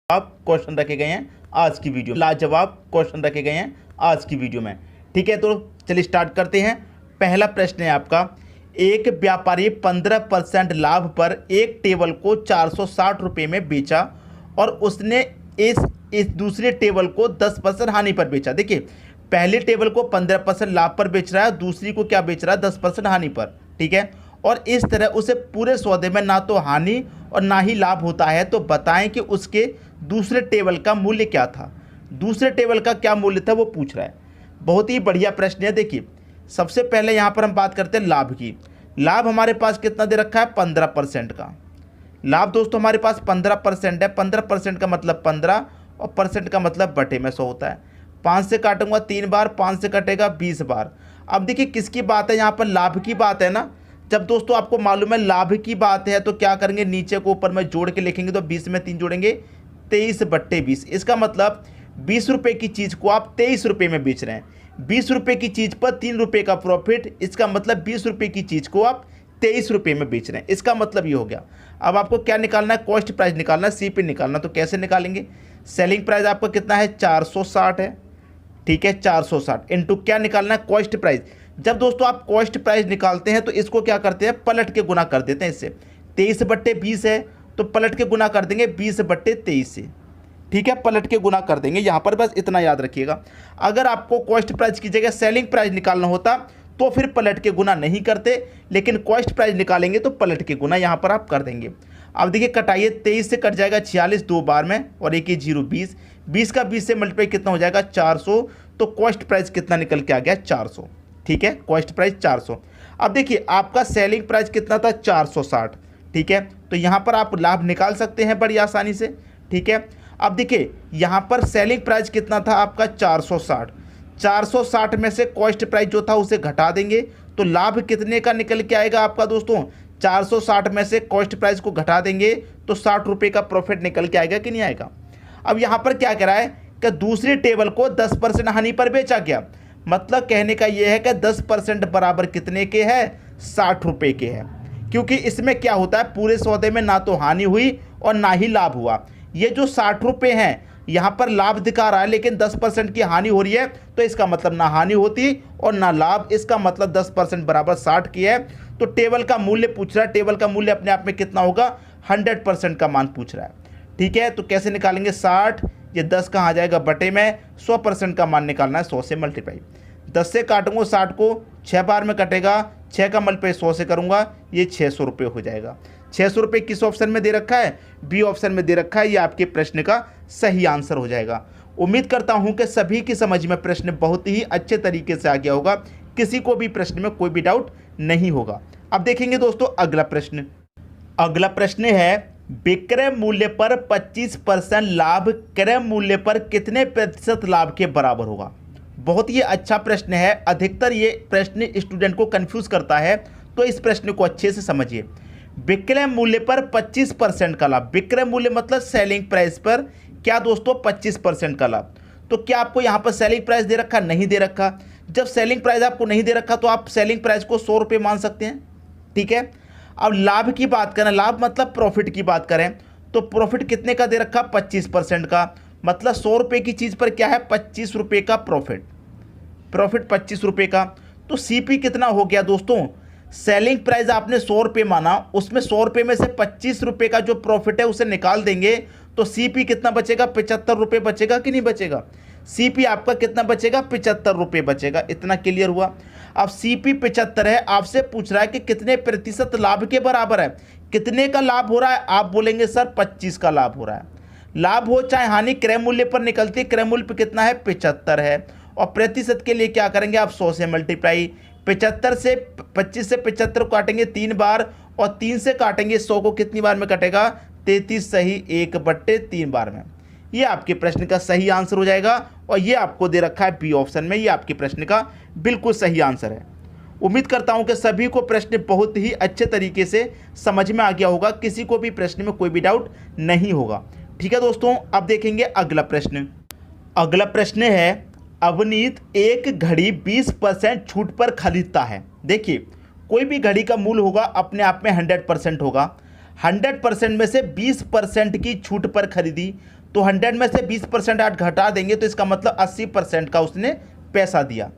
आप क्वेश्चन रखे गए हैं आज की वीडियो, लाजवाब क्वेश्चन रखे गए हैं आज की वीडियो में। ठीक है, तो चलिए स्टार्ट करते हैं। पहला प्रश्न है आपका, एक व्यापारी 15% लाभ पर एक टेबल को 460 रुपये में बेचा और उसने इस दूसरे टेबल को 10% हानि पर बेचा। देखिए, पहले टेबल को 15% लाभ पर बेच रहा है, दूसरी को क्या बेच रहा है, 10% हानि पर। ठीक है, और इस तरह उसे पूरे सौदे में ना तो हानि और ना ही लाभ होता है। तो बताएं कि उसके दूसरे टेबल का मूल्य क्या था, दूसरे टेबल का क्या मूल्य था वो पूछ रहा है। बहुत ही बढ़िया प्रश्न है। देखिए, सबसे पहले यहाँ पर हम बात करते हैं लाभ की। लाभ हमारे पास कितना दे रखा है, 15% का लाभ। दोस्तों हमारे पास 15% है। 15% का मतलब 15 और परसेंट का मतलब बटे में 100 होता है। 5 से काटूंगा 3 बार, 5 से कटेगा 20 बार। अब देखिए किसकी बात है, यहाँ पर लाभ की बात है ना। जब दोस्तों आपको मालूम है लाभ की बात है तो क्या करेंगे, नीचे को ऊपर में जोड़ के लिखेंगे। तो 20 में 3 जोड़ेंगे, 23/20। इसका मतलब 20 रुपये की चीज़ को आप 23 रुपये में बेच रहे हैं। 20 रुपये की चीज़ पर 3 रुपये का प्रॉफिट, इसका मतलब 20 रुपये की चीज़ को आप 23 रुपये में बेच रहे हैं। इसका मतलब ये हो गया। अब आपको क्या निकालना है, कॉस्ट प्राइस निकालना है, CP निकालना। तो कैसे निकालेंगे, सेलिंग प्राइस आपका कितना है, 460 है। ठीक है, 460 इंटू क्या निकालना है, कॉस्ट प्राइस। जब दोस्तों आप कॉस्ट प्राइस निकालते हैं तो इसको क्या करते हैं, पलट के गुना कर देते हैं इससे। 23/20 है तो पलट के गुना कर देंगे 20/23 से। ठीक है, पलट के गुना कर देंगे। यहाँ पर बस इतना याद रखिएगा। अगर आपको कॉस्ट प्राइस की जगह सेलिंग प्राइस निकालना होता तो फिर पलट के गुना नहीं करते, लेकिन कॉस्ट प्राइस निकालेंगे तो पलट के गुना यहाँ पर आप कर देंगे। अब देखिए कटाइए, 23 से कट जाएगा 46 2 बार में, और एक ही 0 20। 20 का 20 से मल्टीप्लाई कितना हो जाएगा, 400। तो कॉस्ट प्राइस कितना निकल के आ गया, 400। ठीक है, कॉस्ट प्राइस 400। अब देखिए आपका सेलिंग प्राइस कितना था, 460। ठीक है, तो यहाँ पर आप लाभ निकाल सकते हैं बड़ी आसानी से। ठीक है, अब देखिए यहाँ पर सेलिंग प्राइस कितना था आपका, 460। 460 में से कॉस्ट प्राइस जो था उसे घटा देंगे तो लाभ कितने का निकल के आएगा आपका दोस्तों, 460 में से कॉस्ट प्राइस को घटा देंगे तो 60 रुपये का प्रॉफिट निकल के आएगा कि नहीं आएगा। अब यहाँ पर क्या कह रहा है कि दूसरी टेबल को 10% हानि पर बेचा गया। मतलब कहने का यह है कि 10% बराबर कितने के हैं, 60 रुपये के हैं। क्योंकि इसमें क्या होता है, पूरे सौदे में ना तो हानि हुई और ना ही लाभ हुआ। ये जो 60 रुपये हैं यहाँ पर लाभ दिखा रहा है, लेकिन 10% की हानि हो रही है। तो इसका मतलब ना हानि होती और ना लाभ। इसका मतलब 10% बराबर 60 की है। तो टेबल का मूल्य पूछ रहा है, टेबल का मूल्य अपने आप में कितना होगा, 100% का मान पूछ रहा है। ठीक है, तो कैसे निकालेंगे, 60, ये 10 कहाँ आ जाएगा, बटे में 100% का मान निकालना है, 100 से मल्टीप्लाई। 10 से काटूंगा 60 को, 6 बार में कटेगा, 6 का मल्टीप्लाई 100 से करूंगा, ये 600 रुपये हो जाएगा। 600 रुपये किस ऑप्शन में दे रखा है, बी ऑप्शन में दे रखा है। ये आपके प्रश्न का सही आंसर हो जाएगा। उम्मीद करता हूं कि सभी की समझ में प्रश्न बहुत ही अच्छे तरीके से आ गया होगा, किसी को भी प्रश्न में कोई भी डाउट नहीं होगा। अब देखेंगे दोस्तों अगला प्रश्न। अगला प्रश्न है, विक्रय मूल्य पर 25% लाभ क्रय मूल्य पर कितने प्रतिशत लाभ के बराबर होगा। बहुत ही अच्छा प्रश्न है। अधिकतर ये प्रश्न स्टूडेंट को कंफ्यूज करता है, तो इस प्रश्न को अच्छे से समझिए। विक्रय मूल्य पर 25% का लाभ, विक्रय मूल्य मतलब सेलिंग प्राइस पर क्या दोस्तों, 25% का लाभ। तो क्या आपको यहाँ पर सेलिंग प्राइस दे रखा, नहीं दे रखा। जब सेलिंग प्राइस आपको नहीं दे रखा तो आप सेलिंग प्राइस को 100 रुपये मान सकते हैं। ठीक है, अब लाभ की बात करें, लाभ मतलब प्रॉफिट की बात करें, तो प्रॉफिट कितने का दे रखा, 25% का। मतलब 100 रुपये की चीज़ पर क्या है, 25 रुपये का प्रॉफिट, प्रॉफिट 25 रुपये का। तो CP कितना हो गया दोस्तों, सेलिंग प्राइस आपने 100 रुपये माना, उसमें 100 रुपये में से 25 रुपये का जो प्रॉफिट है उसे निकाल देंगे तो CP कितना बचेगा, 75 रुपये बचेगा कि नहीं बचेगा। CP आपका कितना बचेगा, 75 रुपये बचेगा। इतना क्लियर हुआ। अब CP 75 है, आपसे पूछ रहा है कि कितने प्रतिशत लाभ के बराबर है, कितने का लाभ हो रहा है। आप बोलेंगे सर 25 का लाभ हो रहा है। लाभ हो चाहे हानि, क्रय मूल्य पर निकलती है, क्रय मूल्य पर कितना है, 75 है। और प्रतिशत के लिए क्या करेंगे आप, 100 से मल्टीप्लाई। 75 से 25 से 75 काटेंगे 3 बार, और 3 से काटेंगे 100 को कितनी बार में कटेगा, 33 सही 1/3 बार में। ये आपके प्रश्न का सही आंसर हो जाएगा। और ये आपको दे रखा है बी ऑप्शन में, ये आपके प्रश्न का बिल्कुल सही आंसर है। उम्मीद करता हूं कि सभी को प्रश्न बहुत ही अच्छे तरीके से समझ में आ गया होगा, किसी को भी प्रश्न में कोई भी डाउट नहीं होगा। ठीक है दोस्तों, अब देखेंगे अगला प्रश्न। अगला प्रश्न है, अवनीत एक घड़ी 20% छूट पर खरीदता है। देखिए, कोई भी घड़ी का मूल्य होगा अपने आप में 100% होगा। 100% में से 20% की छूट पर खरीदी तो 100 में से 20% आज घटा देंगे तो इसका मतलब 80% का उसने पैसा दिया।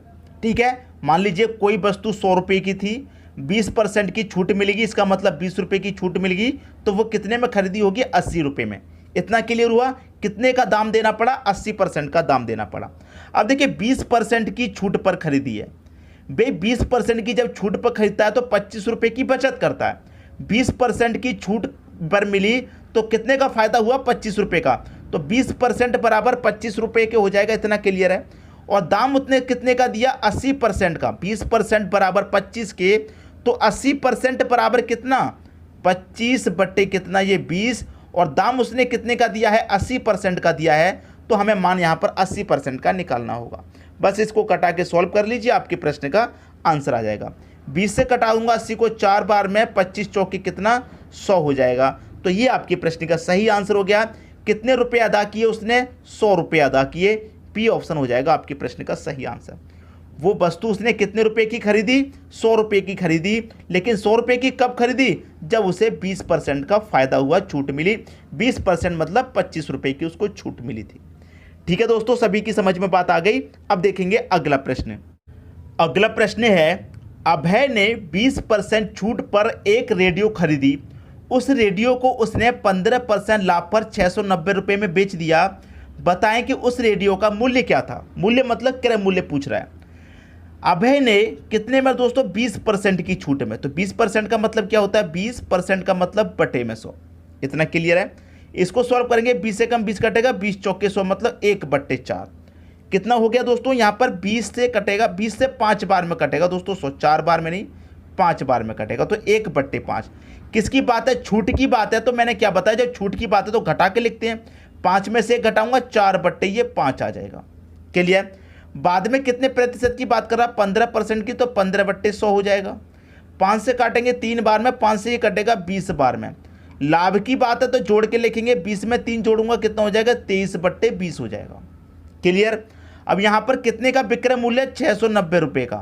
ठीक है, मान लीजिए कोई वस्तु 100 रुपये की थी, 20% की छूट मिलेगी, इसका मतलब 20 रुपये की छूट मिलेगी, तो वो कितने में खरीदी होगी? 80 रुपये में। इतना क्लियर हुआ? कितने का दाम देना पड़ा? 80% का दाम देना पड़ा। अब देखिए 20% की छूट पर खरीदी है भाई, 20% की जब छूट पर खरीदता है तो 25 रुपये की बचत करता है। 20% की छूट पर मिली तो कितने का फायदा हुआ? 25 रुपये का। तो 20% बराबर 25 रुपये के हो जाएगा, इतना क्लियर है। और दाम उतने कितने का दिया? 80% का। 20% बराबर 25 के, तो 80% बराबर कितना? 25 बट्टे कितना? ये 20। और दाम उसने कितने का दिया है? 80% का दिया है। तो हमें मान यहाँ पर 80% का निकालना होगा। बस इसको कटा के सॉल्व कर लीजिए, आपके प्रश्न का आंसर आ जाएगा। 20 से कटाऊंगा 80 को 4 बार में, 25 चौके कितना? 100 हो जाएगा। तो ये आपके प्रश्न का सही आंसर हो गया। कितने रुपए अदा किए उसने? 100 रुपये अदा किए। पी ऑप्शन हो जाएगा आपके प्रश्न का सही आंसर। वो वस्तु उसने कितने रुपए की खरीदी? 100 रुपये की खरीदी। लेकिन 100 रुपये की कब खरीदी? जब उसे 20% का फायदा हुआ, छूट मिली। 20% मतलब 25 रुपये की उसको छूट मिली थी। ठीक है दोस्तों, सभी की समझ में बात आ गई। अब देखेंगे अगला प्रश्न। अगला प्रश्न है, अभय ने 20% छूट पर एक रेडियो खरीदी। उस रेडियो को उसने 15% लाभ पर 690 रुपये में बेच दिया। बताएं कि उस रेडियो का मूल्य क्या था? मूल्य मतलब क्रय मूल्य पूछ रहा है। अभय ने कितने में दोस्तों? 20% की छूट में। तो 20% का मतलब क्या होता है? 20% का मतलब बटे में 100। इतना क्लियर है? इसको सॉल्व करेंगे, 20 से कम 20 कटेगा, 20 चौके 100 मतलब 1/4। कितना हो गया दोस्तों? यहाँ पर 20 से कटेगा, 20 से 5 बार में कटेगा दोस्तों 100, 4 बार में नहीं 5 बार में कटेगा, तो 1/5। किसकी बात है? छूट की बात है। तो मैंने क्या बताया, जब छूट की बात है तो घटा के लिखते हैं। 5 में से 1 घटाऊंगा, 4/5 आ जाएगा। क्लियर? बाद में कितने प्रतिशत की बात कर रहा है? 15% की, तो 15/100 हो जाएगा। 5 से काटेंगे 3 बार में, 5 से ये कटेगा 20 बार में। लाभ की बात है तो जोड़ के लिखेंगे, 20 में 3 जोड़ूंगा, कितना हो जाएगा? 23/20 हो जाएगा। क्लियर? अब यहां पर कितने का विक्रय मूल्य? 690 रुपये का।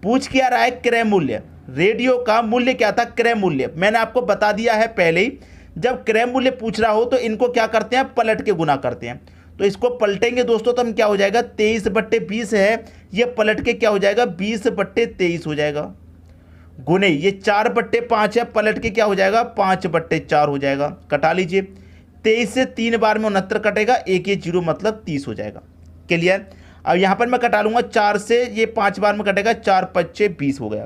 पूछ क्या रहा है? क्रय मूल्य। रेडियो का मूल्य क्या था? क्रय मूल्य। मैंने आपको बता दिया है पहले ही, जब क्रय मूल्य पूछ रहा हो तो इनको क्या करते हैं? पलट के गुना करते हैं। तो इसको पलटेंगे दोस्तों तो हम क्या हो जाएगा? 23/20 है, ये पलट के क्या हो जाएगा? 20/23 हो जाएगा। गुने ये 4/5 है, पलट के क्या हो जाएगा? 5/4 हो जाएगा। कटा लीजिए, 23 से 3 बार में 69 कटेगा, एक ये 0 मतलब 30 हो जाएगा। क्लियर? अब यहाँ पर मैं कटा लूंगा, 4 से ये 5 बार में कटेगा, 4×5 = 20 हो गया।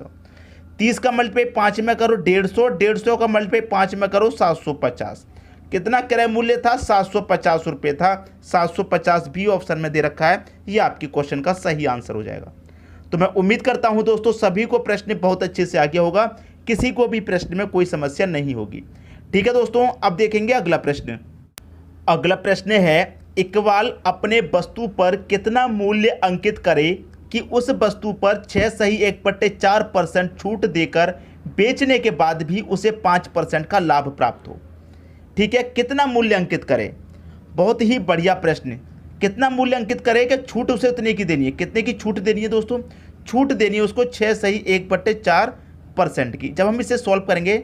30 का मल्टीप्लाई 5 में करो 150, 150 का मल्टीप्लाई 5 में करो 750। कितना क्रय मूल्य था? 750 रुपये था। 750 भी ऑप्शन में दे रखा है। ये आपकी क्वेश्चन का सही आंसर हो जाएगा। तो मैं उम्मीद करता हूं दोस्तों सभी को प्रश्न बहुत अच्छे से आ गया होगा, किसी को भी प्रश्न में कोई समस्या नहीं होगी। ठीक है दोस्तों, अब देखेंगे अगला प्रश्न। अगला प्रश्न है, इकबाल अपने वस्तु पर कितना मूल्य अंकित करे कि उस वस्तु पर 6 सही 1/4% छूट देकर बेचने के बाद भी उसे 5% का लाभ प्राप्त हो। ठीक है, कितना मूल्य अंकित करे? बहुत ही बढ़िया प्रश्न। कितना मूल्य अंकित करे कि छूट उसे उतने की देनी है? कितने की छूट देनी है दोस्तों? छूट देनी है उसको 6 सही 1/4% की। जब हम इसे सॉल्व करेंगे,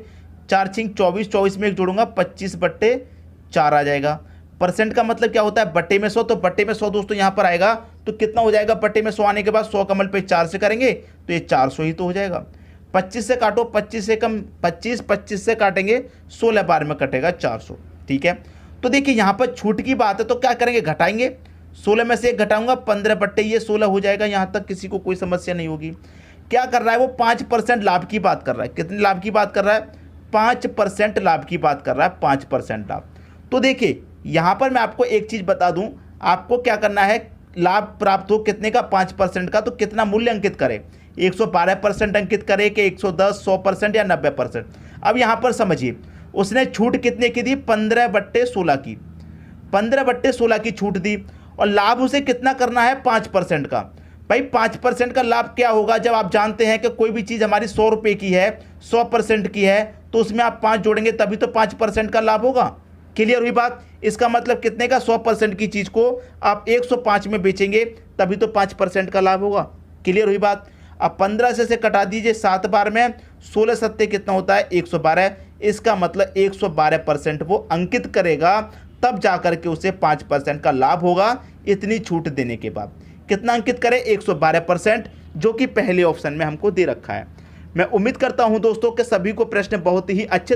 4 × 24, 24 में 1 जोड़ूंगा, 25/4 आ जाएगा। परसेंट का मतलब क्या होता है? बटे में 100। तो बटे में 100 दोस्तों यहाँ पर आएगा, तो कितना हो जाएगा? बटे में 100 आने के बाद 100 का मल्टीप्लाई 4 से करेंगे तो ये 400 ही तो हो जाएगा। 25 से काटो, 25 से कम 25, 25 से काटेंगे 16 बार में कटेगा 400। ठीक है, तो देखिए यहाँ पर छूट की बात है तो क्या करेंगे? घटाएंगे। 16 में से 1 घटाऊंगा, 15/16 हो जाएगा। यहाँ तक किसी को कोई समस्या नहीं होगी। क्या कर रहा है वो? 5% लाभ की बात कर रहा है। कितने लाभ की बात कर रहा है? 5% लाभ की बात कर रहा है, 5% लाभ। तो देखिए यहाँ पर मैं आपको एक चीज़ बता दूँ, आपको क्या करना है? लाभ प्राप्त हो कितने का? 5% का। तो कितना मूल्य अंकित करें? 112% अंकित करें कि 110, 100% या 90%? अब यहाँ पर समझिए, उसने छूट कितने की दी? 15/16 की। 15/16 की छूट दी, और लाभ उसे कितना करना है? 5% का। भाई 5% का लाभ क्या होगा? जब आप जानते हैं कि कोई भी चीज़ हमारी 100 रुपये की है, 100% की है, तो उसमें आप 5 जोड़ेंगे तभी तो 5% का लाभ होगा। क्लियर हुई बात? इसका मतलब कितने का? 100% की चीज़ को आप 105 में बेचेंगे तभी तो 5% का लाभ होगा। क्लियर हुई बात? अब 15 से कटा दीजिए 7 बार में, 16 सत्ते कितना होता है? 112। इसका मतलब 112% वो अंकित करेगा, तब जाकर के उसे 5% का लाभ होगा इतनी छूट देने के बाद। कितना अंकित करें? 112%, जो कि पहले ऑप्शन में हमको दे रखा है। मैं उम्मीद करता हूं दोस्तों कि सभी को प्रश्न बहुत ही अच्छे